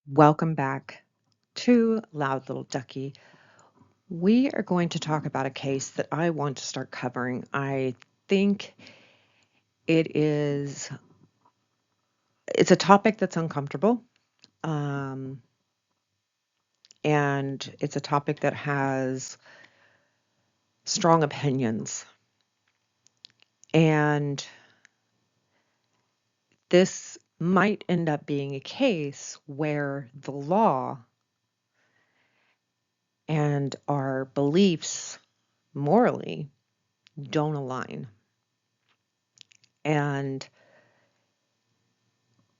Welcome back to Loud Little Ducky. We are going to talk about a case that I want to start covering. I think it's a topic that's uncomfortable. Um, and it's a topic that has strong opinions. And this might end up being a case where the law and our beliefs morally don't align. And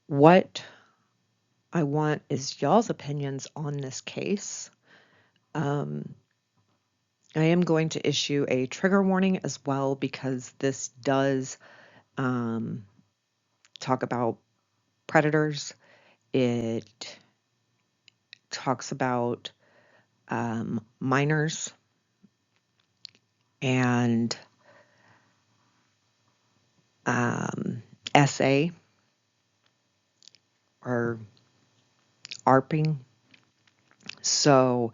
what I want is y'all's opinions on this case. Um, I am going to issue a trigger warning as well because this does um, talk about predators. It talks about minors and SA or ARPing. So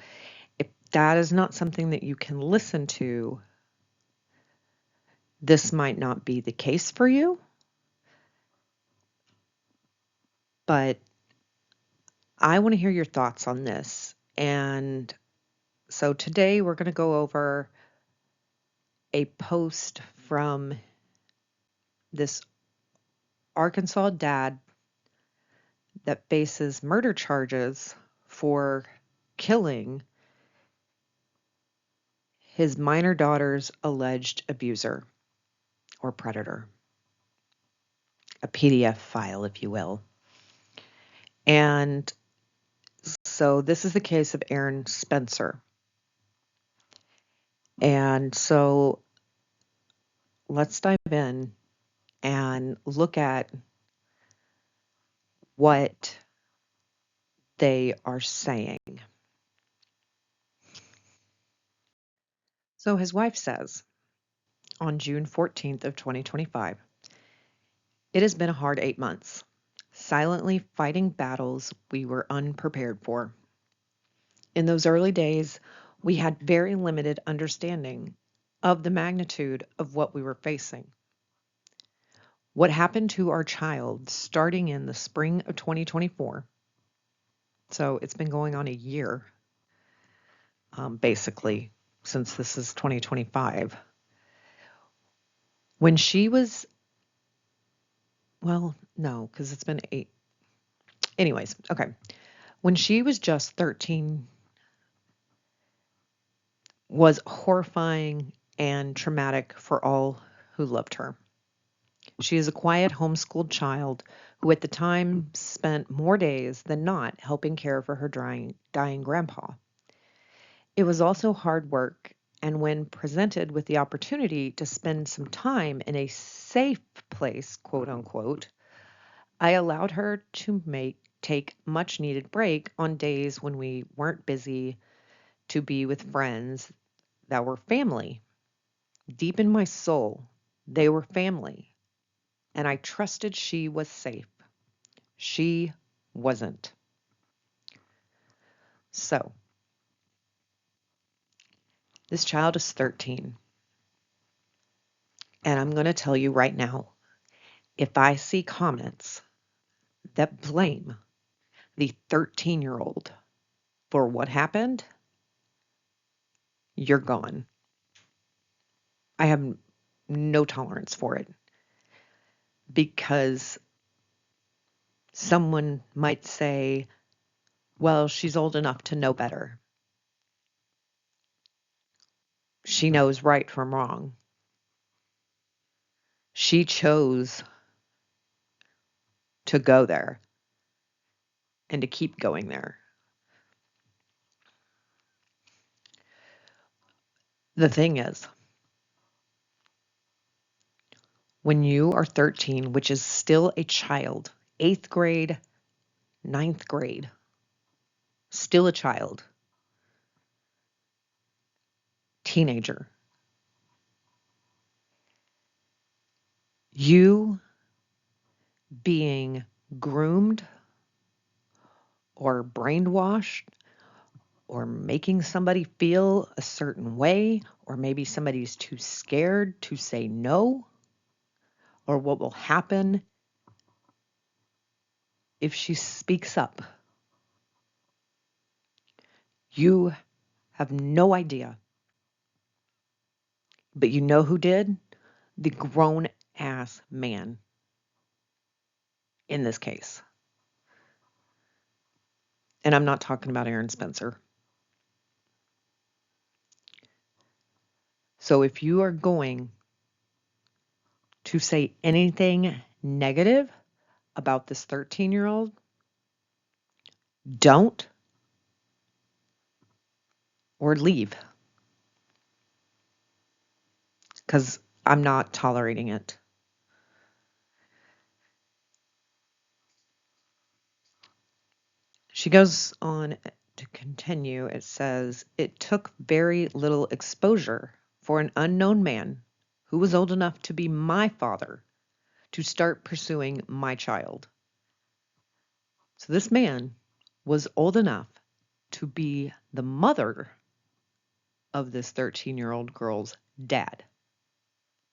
if that is not something that you can listen to, this might not be the case for you. But I want to hear your thoughts on this. And so today we're going to go over a post from this Arkansas dad that faces murder charges for killing his minor daughter's alleged abuser or predator, a PDF file, if you will. And so this is the case of Aaron Spencer. And so let's dive in and look at what they are saying. So his wife says on June 14th of 2025, "It has been a hard 8 months, silently fighting battles we were unprepared for. In those early days, we had very limited understanding of the magnitude of what we were facing. What happened to our child starting in the spring of 2024, so it's been going on a year, basically, since this is 2025. When she was, well, no, because it's been 8. Anyways, okay. When she was just 13, was horrifying and traumatic for all who loved her. She is a quiet, homeschooled child who at the time spent more days than not helping care for her dying grandpa. It was also hard work, and when presented with the opportunity to spend some time in a safe place, quote unquote, I allowed her to take much needed break on days when we weren't busy to be with friends that were family. Deep in my soul, they were family, and I trusted she was safe. She wasn't." So, this child is 13, and I'm going to tell you right now, if I see comments that blame the 13-year-old for what happened, you're gone. I have no tolerance for it because someone might say, well, she's old enough to know better. She knows right from wrong. She chose to go there and to keep going there. The thing is, when you are 13, which is still a child, 8th grade, 9th grade, still a child, teenager, you being groomed or brainwashed or making somebody feel a certain way, or maybe somebody's too scared to say no, or what will happen if she speaks up. You have no idea. But you know who did? The grown ass man in this case. And I'm not talking about Aaron Spencer. So if you are going to say anything negative about this 13-year-old, don't, or leave. Because I'm not tolerating it. She goes on to continue. It says, it took very little exposure for an unknown man who was old enough to be my father to start pursuing my child. So this man was old enough to be the mother of this 13-year-old girl's dad.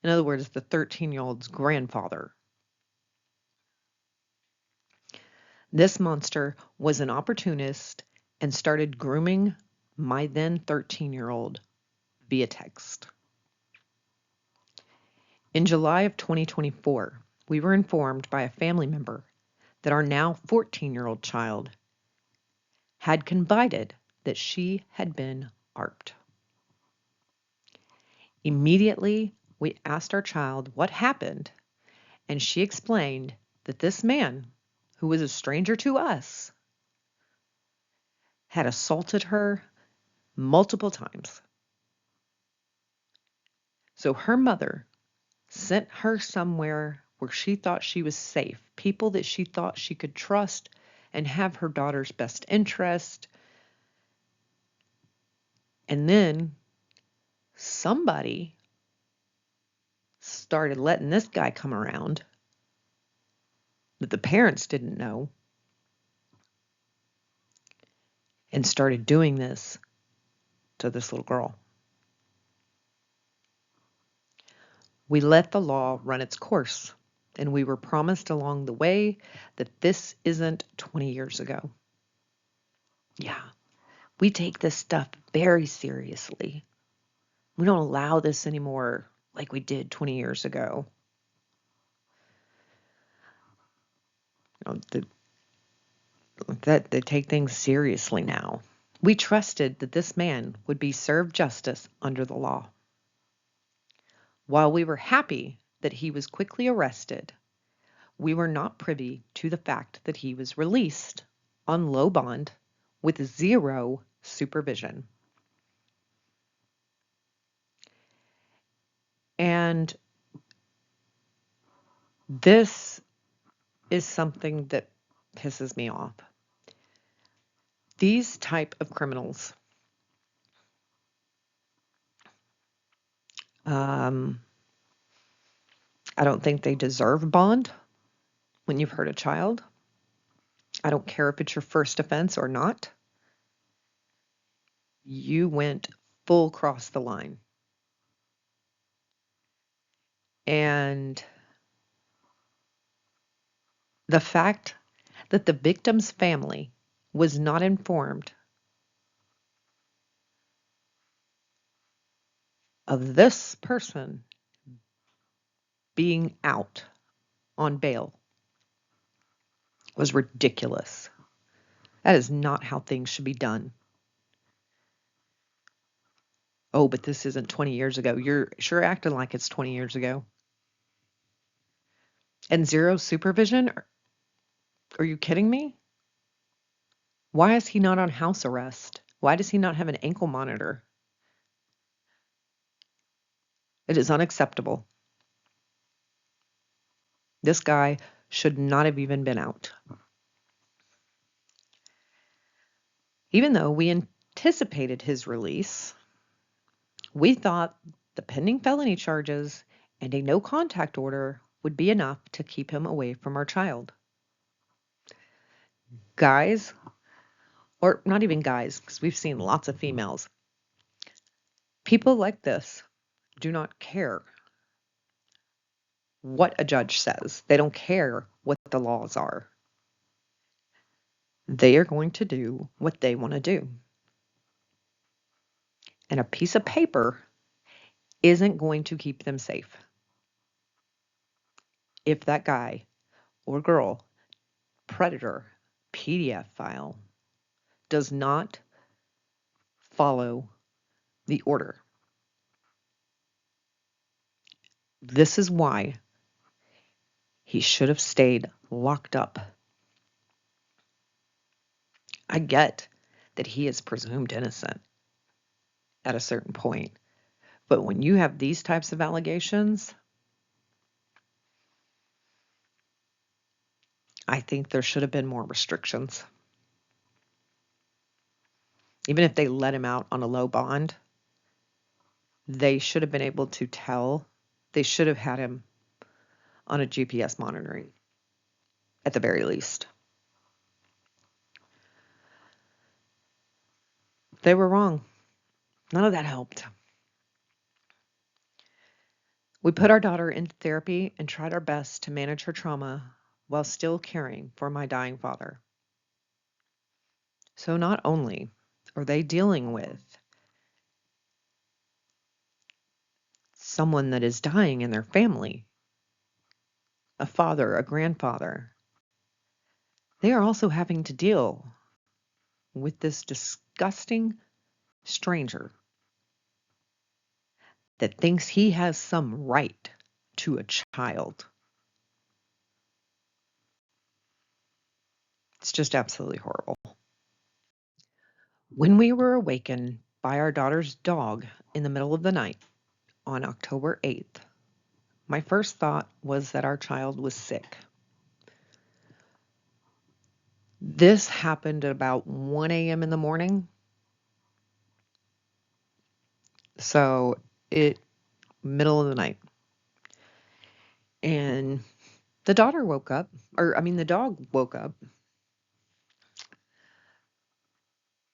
In other words, the 13-year-old's grandfather. This monster was an opportunist and started grooming my then 13-year-old via text. In July of 2024, we were informed by a family member that our now 14-year-old child had confided that she had been ARPed. Immediately, we asked our child what happened, and she explained that this man, who was a stranger to us, had assaulted her multiple times. So her mother sent her somewhere where she thought she was safe, people that she thought she could trust and have her daughter's best interest. And then somebody started letting this guy come around that the parents didn't know and started doing this to this little girl. We let the law run its course, and we were promised along the way that this isn't 20 years ago. Yeah, we take this stuff very seriously. We don't allow this anymore like we did 20 years ago. That they take things seriously now. We trusted that this man would be served justice under the law. While we were happy that he was quickly arrested, we were not privy to the fact that he was released on low bond with zero supervision. And this is something that pisses me off. These type of criminals, I don't think they deserve bond when you've hurt a child. I don't care if it's your first offense or not. You went full across the line. And the fact that the victim's family was not informed of this person being out on bail was ridiculous. That is not how things should be done. Oh, but this isn't 20 years ago. You're sure acting like it's 20 years ago. And zero supervision? Are you kidding me? Why is he not on house arrest? Why does he not have an ankle monitor? It is unacceptable. This guy should not have even been out. Even though we anticipated his release, we thought the pending felony charges and a no contact order would be enough to keep him away from our child. Guys, or not even guys, because we've seen lots of females. People like this do not care what a judge says. They don't care what the laws are. They are going to do what they want to do. And a piece of paper isn't going to keep them safe. If that guy or girl, predator, PDF file does not follow the order. This is why he should have stayed locked up. I get that he is presumed innocent at a certain point. But when you have these types of allegations, I think there should have been more restrictions. Even if they let him out on a low bond, they should have been able to tell. They should have had him on a GPS monitoring at the very least. They were wrong. None of that helped. We put our daughter into therapy and tried our best to manage her trauma while still caring for my dying father. So not only are they dealing with someone that is dying in their family, a father, a grandfather, they are also having to deal with this disgusting stranger that thinks he has some right to a child. It's just absolutely horrible. When we were awakened by our daughter's dog in the middle of the night on October 8th, my first thought was that our child was sick. This happened at about 1 a.m. in the morning. So middle of the night. And the dog woke up.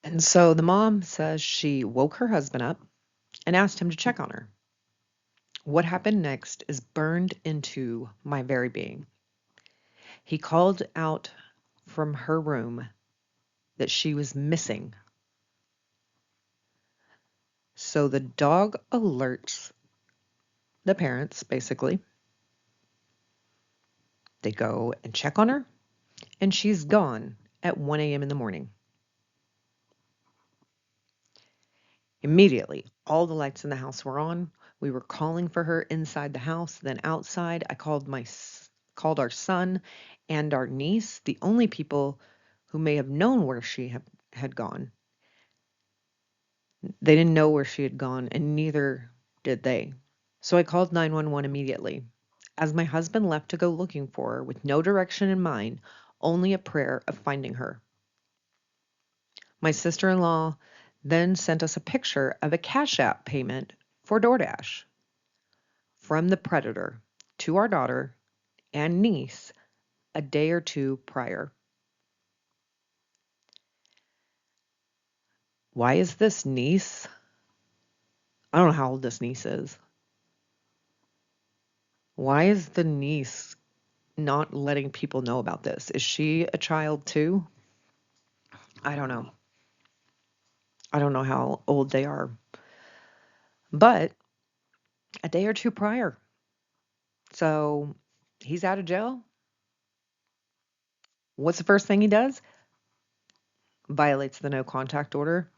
And so the mom says she woke her husband up and asked him to check on her. What happened next is burned into my very being. He called out from her room that she was missing. So the dog alerts the parents, basically. They go and check on her, and she's gone at 1 a.m. in the morning. Immediately, all the lights in the house were on. We were calling for her inside the house, then outside. I called our son and our niece, the only people who may have known where she had gone. They didn't know where she had gone, and neither did they. So I called 911 immediately. As my husband left to go looking for her with no direction in mind, only a prayer of finding her. My sister-in-law then sent us a picture of a Cash App payment for DoorDash from the predator to our daughter and niece a day or two prior. Why is this niece? I don't know how old this niece is. Why is the niece not letting people know about this? Is she a child too? I don't know. I don't know how old they are. But a day or two prior. So he's out of jail. What's the first thing he does? Violates the no contact order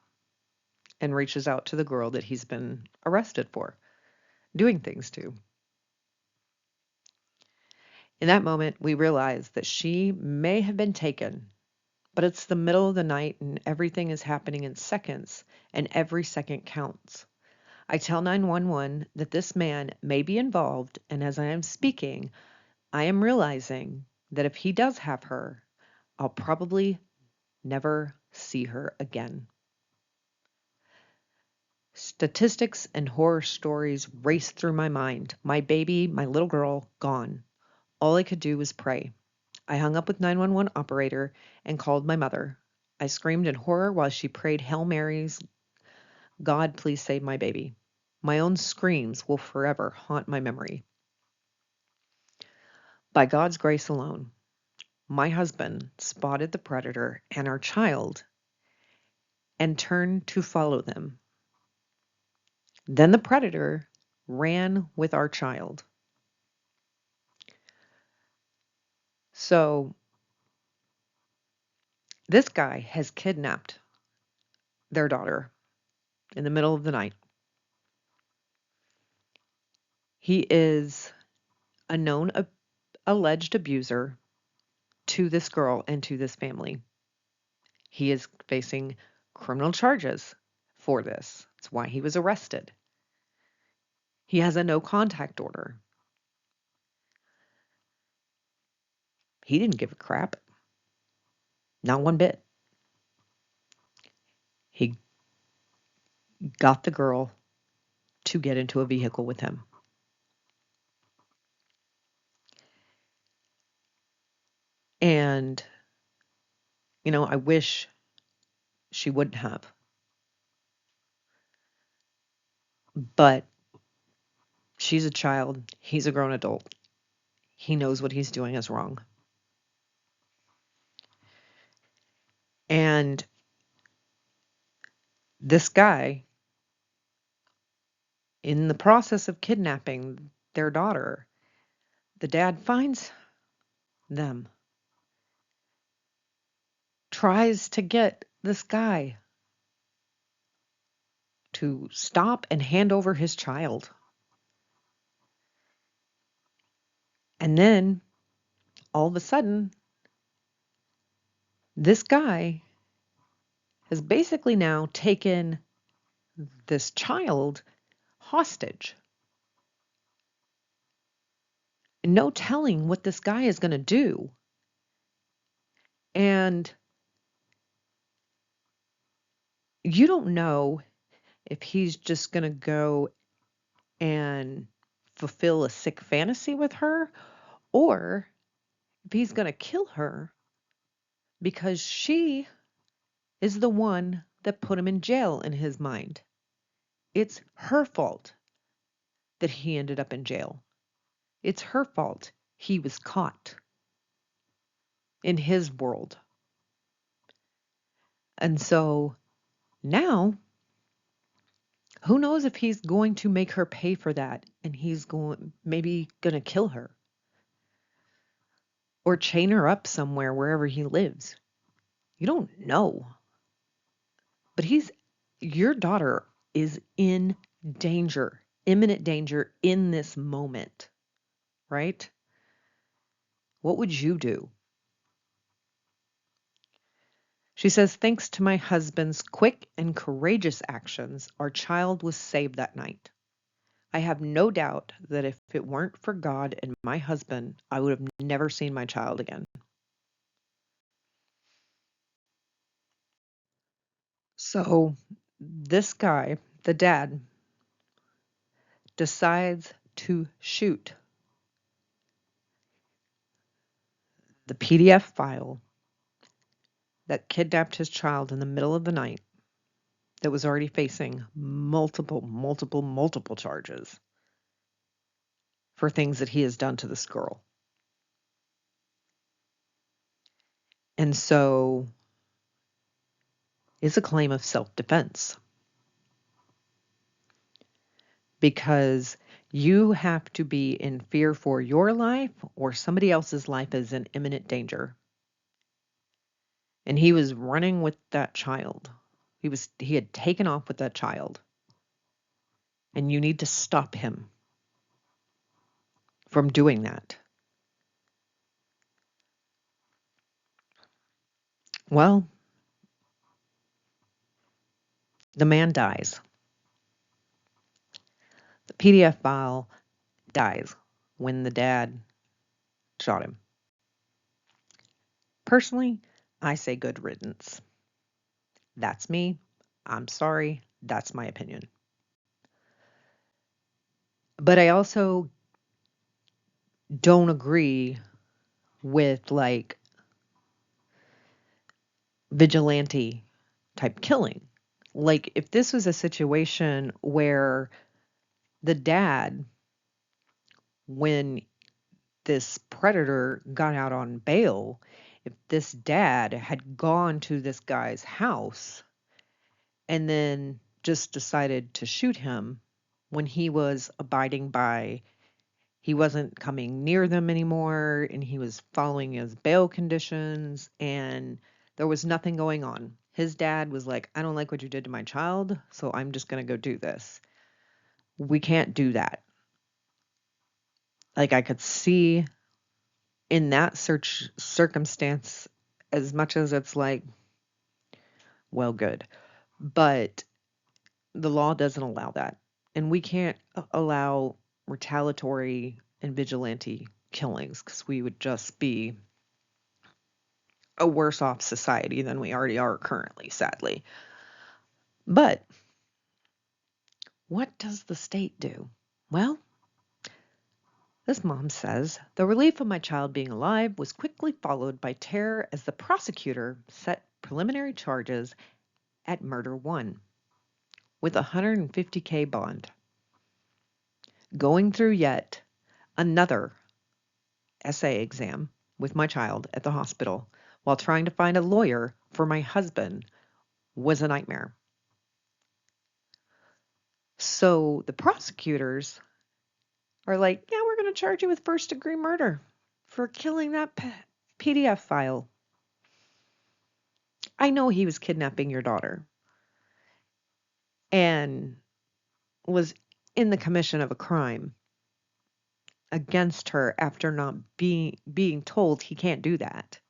and reaches out to the girl that he's been arrested for doing things to. In that moment, we realized that she may have been taken, but it's the middle of the night and everything is happening in seconds, and every second counts. I tell 911 that this man may be involved, and as I am speaking, I am realizing that if he does have her, I'll probably never see her again. Statistics and horror stories raced through my mind. My baby, my little girl, gone. All I could do was pray. I hung up with 911 operator and called my mother. I screamed in horror while she prayed Hail Marys, God, please save my baby. My own screams will forever haunt my memory. By God's grace alone, my husband spotted the predator and our child and turned to follow them. Then the predator ran with our child. So this guy has kidnapped their daughter in the middle of the night. He is a known alleged abuser to this girl and to this family. He is facing criminal charges for this. That's why he was arrested. He has a no contact order. He didn't give a crap. Not one bit. He got the girl to get into a vehicle with him. And, I wish she wouldn't have. But she's a child. He's a grown adult. He knows what he's doing is wrong. And this guy, in the process of kidnapping their daughter, the dad finds them, tries to get this guy to stop and hand over his child. And then, all of a sudden, this guy has basically now taken this child hostage. No telling what this guy is going to do. And you don't know if he's just going to go and fulfill a sick fantasy with her, or if he's going to kill her because she is the one that put him in jail in his mind. It's her fault that he ended up in jail. It's her fault he was caught in his world. And so now, who knows if he's going to make her pay for that, and he's maybe going to kill her or chain her up somewhere wherever he lives. You don't know. But your daughter is in danger, imminent danger in this moment, right? What would you do? She says, thanks to my husband's quick and courageous actions, our child was saved that night. I have no doubt that if it weren't for God and my husband, I would have never seen my child again. So this guy, the dad, decides to shoot the PDF file that kidnapped his child in the middle of the night, that was already facing multiple charges for things that he has done to this girl. And so it's a claim of self-defense, because you have to be in fear for your life or somebody else's life is in imminent danger. And he was running with that child. He had taken off with that child. And you need to stop him from doing that. Well, the man dies. The PDF file dies when the dad shot him. Personally, I say good riddance. That's me. I'm sorry. That's my opinion. But I also don't agree with vigilante type killing. Like if this was a situation where the dad, when this predator got out on bail, if this dad had gone to this guy's house and then just decided to shoot him when he was abiding by, he wasn't coming near them anymore and he was following his bail conditions and there was nothing going on. His dad was like, I don't like what you did to my child, so I'm just going to go do this. We can't do that. Like I could see in that search circumstance, as much as it's like, well, good, but the law doesn't allow that. And we can't allow retaliatory and vigilante killings because we would just be a worse off society than we already are currently, sadly. But what does the state do? Well, this mom says the relief of my child being alive was quickly followed by terror as the prosecutor set preliminary charges at murder one with a $150K bond. Going through yet another essay exam with my child at the hospital while trying to find a lawyer for my husband was a nightmare. So the prosecutors are like, yeah, we're going to charge you with first degree murder for killing that PDF file. I know he was kidnapping your daughter and was in the commission of a crime against her after not being told he can't do that.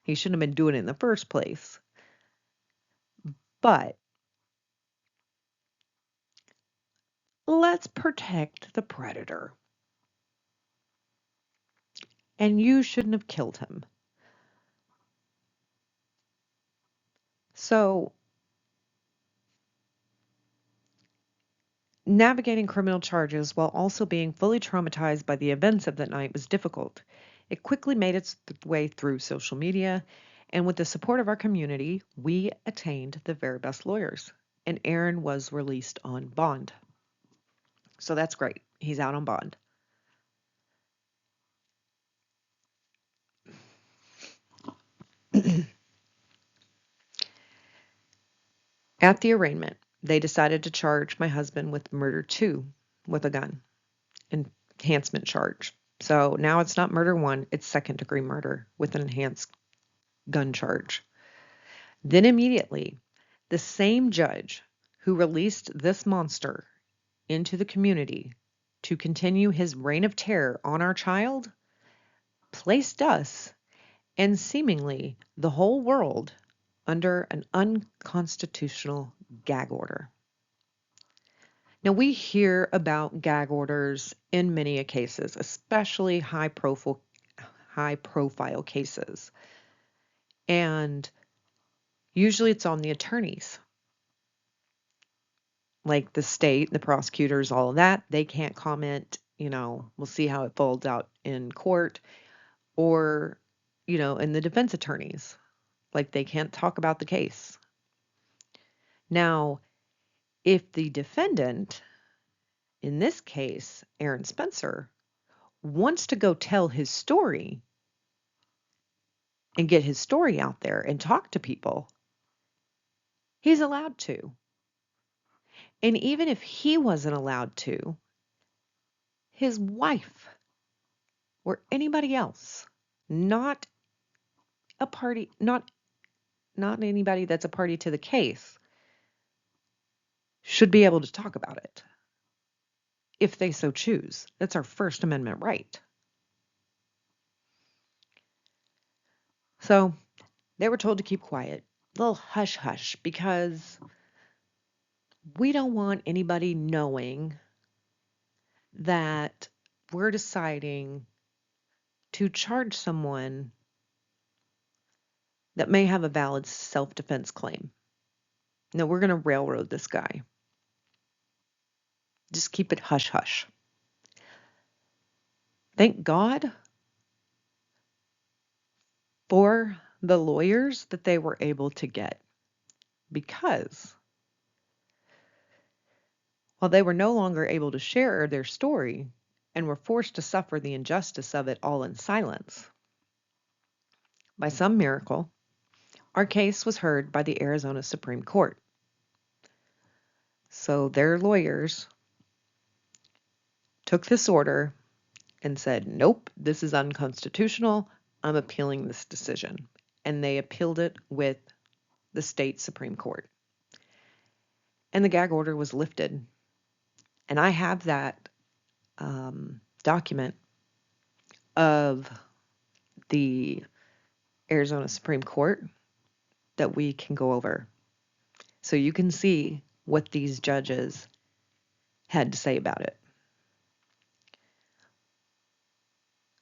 He shouldn't have been doing it in the first place. But let's protect the predator. And you shouldn't have killed him. So, navigating criminal charges while also being fully traumatized by the events of that night was difficult. It quickly made its way through social media, and with the support of our community, we attained the very best lawyers, and Aaron was released on bond. So that's great. He's out on bond. At the arraignment, they decided to charge my husband with murder two with a gun, enhancement charge. So now it's not murder one, it's second degree murder with an enhanced gun charge. Then immediately, the same judge who released this monster into the community to continue his reign of terror on our child placed us and seemingly the whole world under an unconstitutional gag order. Now, we hear about gag orders in many cases, especially high profile cases. And usually it's on the attorneys, like the state, the prosecutors, all of that. They can't comment, we'll see how it folds out in court, or, and the defense attorneys, like they can't talk about the case. Now, if the defendant, in this case, Aaron Spencer, wants to go tell his story and get his story out there and talk to people, he's allowed to. And even if he wasn't allowed to, his wife or anybody else, not a party, not anybody that's a party to the case, should be able to talk about it if they so choose. That's our First Amendment right. So they were told to keep quiet, a little hush hush, because we don't want anybody knowing that we're deciding to charge someone that may have a valid self-defense claim. No, we're going to railroad this guy. Just keep it hush hush. Thank God for the lawyers that they were able to get, because while they were no longer able to share their story and were forced to suffer the injustice of it all in silence, by some miracle, our case was heard by the Arizona Supreme Court. So their lawyers took this order and said, nope, this is unconstitutional. I'm appealing this decision. And they appealed it with the state Supreme Court. And the gag order was lifted. And I have that document of the Arizona Supreme Court that we can go over. So you can see what these judges had to say about it.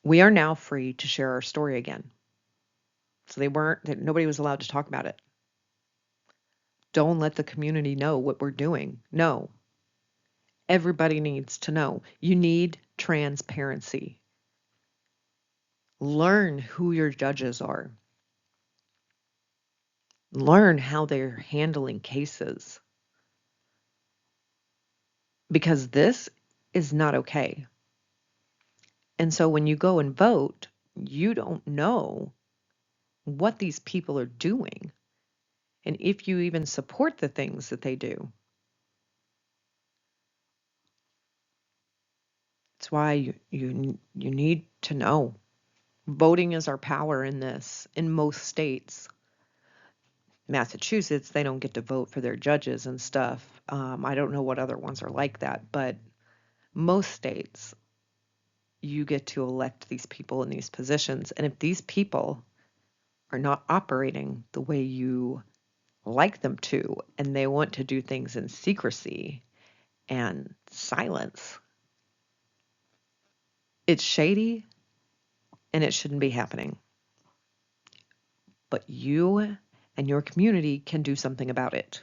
We are now free to share our story again. So nobody was allowed to talk about it. Don't let the community know what we're doing. No. Everybody needs to know. You need transparency. Learn who your judges are. Learn how they're handling cases. Because this is not okay. And so when you go and vote, you don't know what these people are doing and if you even support the things that they do. That's why you need to know. Voting is our power in this. In most states, Massachusetts, they don't get to vote for their judges and stuff. I don't know what other ones are like that, but most states, you get to elect these people in these positions. And if these people are not operating the way you like them to, and they want to do things in secrecy and silence, it's shady and it shouldn't be happening. But you and your community can do something about it.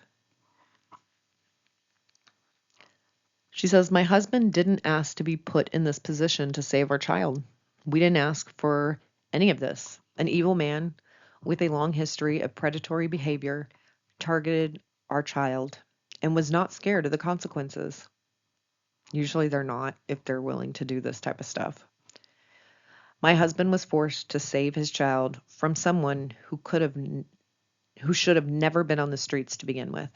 She says, my husband didn't ask to be put in this position to save our child. We didn't ask for any of this. An evil man with a long history of predatory behavior targeted our child and was not scared of the consequences. Usually they're not if they're willing to do this type of stuff. My husband was forced to save his child from someone who should have never been on the streets to begin with.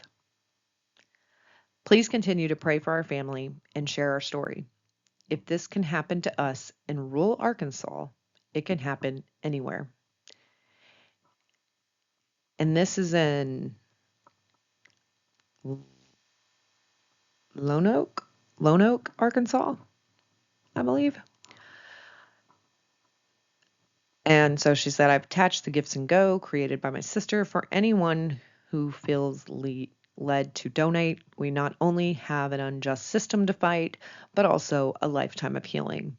Please continue to pray for our family and share our story. If this can happen to us in rural Arkansas, it can happen anywhere. And this is in Lone Oak, Arkansas, I believe. And so she said, I've attached the Gifts and Go created by my sister for anyone who feels led to donate. We not only have an unjust system to fight, but also a lifetime of healing.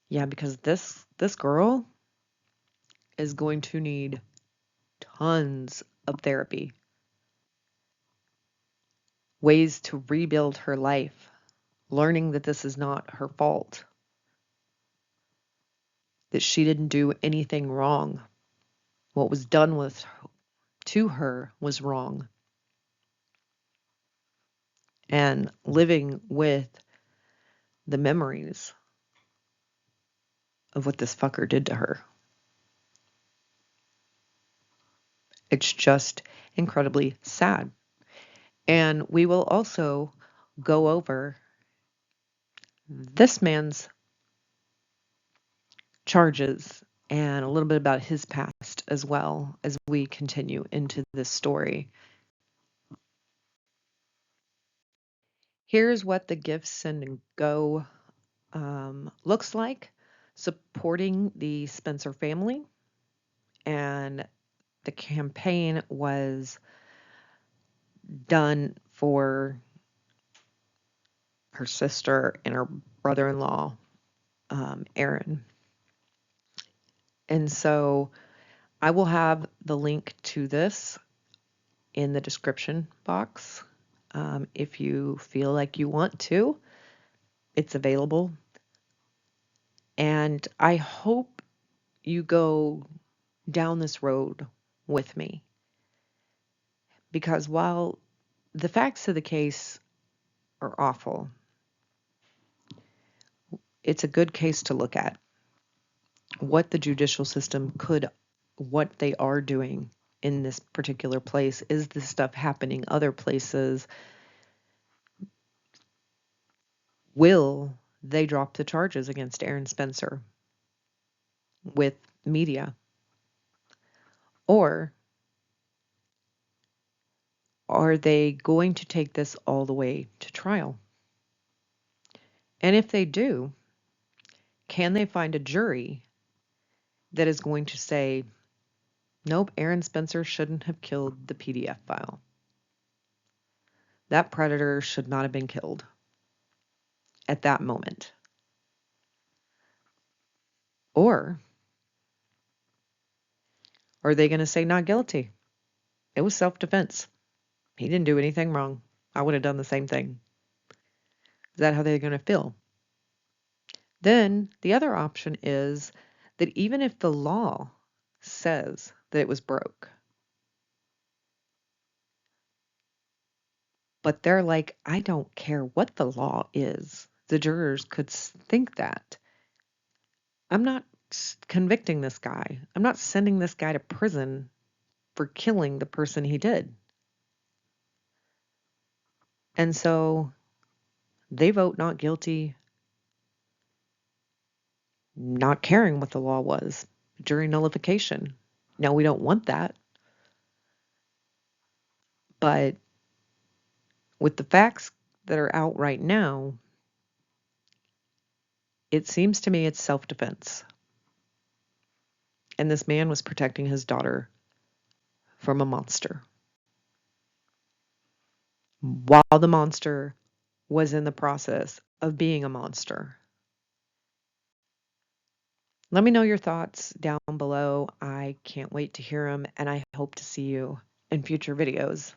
Yeah, because this girl is going to need tons of therapy, ways to rebuild her life, learning that this is not her fault, that she didn't do anything wrong. What was done to her was wrong. And living with the memories of what this fucker did to her. It's just incredibly sad. And we will also go over this man's charges and a little bit about his past as well as we continue into this story. Here's what the Gifts Send and Go looks like, supporting the Spencer family. And the campaign was done for her sister and her brother-in-law, Aaron. And so I will have the link to this in the description box. If you feel like you want to, it's available. And I hope you go down this road with me. Because while the facts of the case are awful, it's a good case to look at. What the judicial system what they are doing in this particular place. Is this stuff happening other places? Will they drop the charges against Aaron Spencer with media? Or are they going to take this all the way to trial? And if they do, can they find a jury that is going to say, nope, Aaron Spencer shouldn't have killed the PDF file? That predator should not have been killed at that moment. Or are they going to say not guilty? It was self-defense. He didn't do anything wrong. I would have done the same thing. Is that how they're going to feel? Then the other option is that even if the law says that it was broke, but they're like, I don't care what the law is. The jurors could think that. I'm not convicting this guy. I'm not sending this guy to prison for killing the person he did. And so they vote not guilty, not caring what the law was, jury nullification. Now, we don't want that, but with the facts that are out right now, it seems to me it's self-defense. And this man was protecting his daughter from a monster, while the monster was in the process of being a monster. Let me know your thoughts down below. I can't wait to hear them, and I hope to see you in future videos.